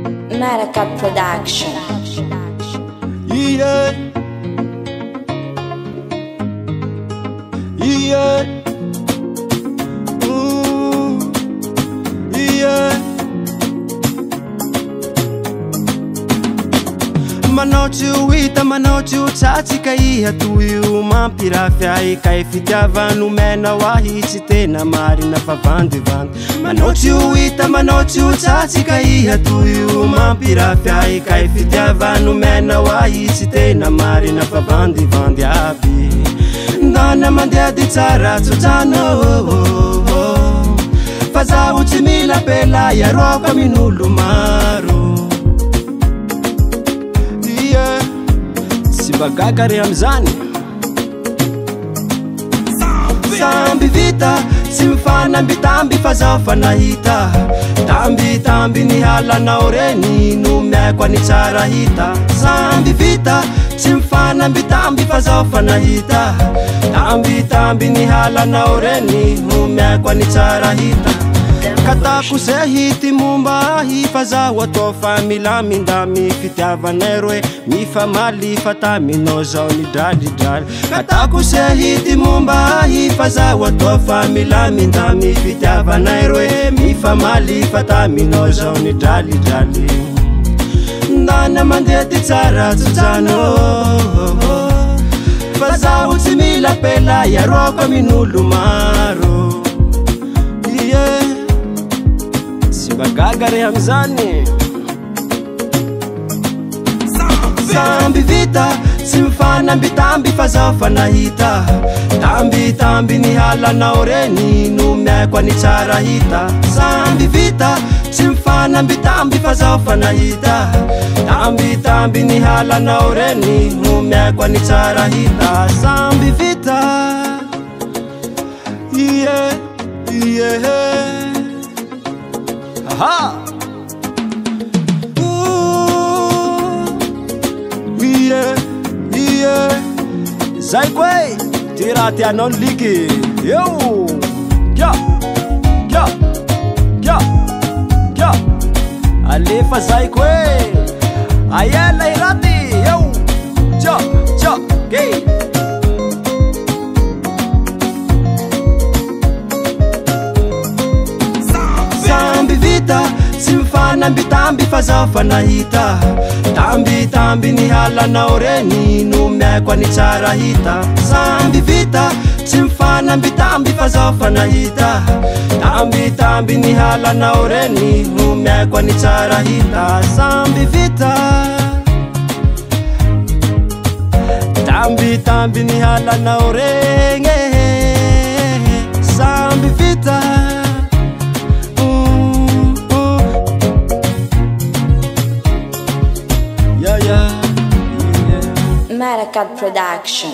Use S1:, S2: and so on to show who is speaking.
S1: Maracat Production.
S2: Yeah. Yeah. Yeah. Manao tsy ho hita, manao tsy ho tsatsika iha toy io mampirafy ahy kay fitiavano menao ahy tsy tena marina fa vandivandy. Manao tsy ho hita, manao tsy ho tsatsika iha toy io mampirafy ahy kay fitiavano menao ahy tsy tena marina fa vandivandy aby. Ndana mandeha di tsara tsotsano fa zaho tsy mila pela iaroko amin'olo maro. Tsy bagagare amizany samby vita tsy mifanambitamby fa zaho fa nahita tambitamby ny halanao reny no miaiko any tsara hita. Samby vita tsy mifanambitamby fa zaho fa nahita tambitamby ny halanao reny no miaiko any tsara hita. Katako se hity momba ahy fa zaho atao fa milamindamy fitiavanay roe mifamaly fa taminao zao ny dralidraly. Katako se hity momba ahy fa zaho atao fa milamindamy fitiavanay roe mifamaly fa taminao zao ny dralidraly. Ndana mandeha ty tsara tsotsano fa zaho tsy mila pela iaroko amin'olo maro. Bagagare amizany samby vita tsy mifanambitamby fa zaho fa nahita tambitamby ny halanao reny no miaiko any tsara hita. Samby vita tsy mifanambitamby fa zaho fa nahita tambitamby ny halanao reny no miaiko any tsara hita. Samby vita yeah, yeah. Aha! Yeah, yeah. Zay koe ty raha tianao ny liky. Yo! Kya! Kya! Kya! Kya! Alefa zay koe. Ayela irati. Yo! Tja! Tja! Gay! Tsy mifanambitamby fa zaho fa nahita tambitamby ny halanao reny no miaiko any tsara hita. Samby vita tsy mifanambitamby fa zaho fa nahita tambitamby ny halanao reny no miaiko any tsara hita. Samby vita tambitamby ny halanao reny samby vita.
S1: Maracat Production.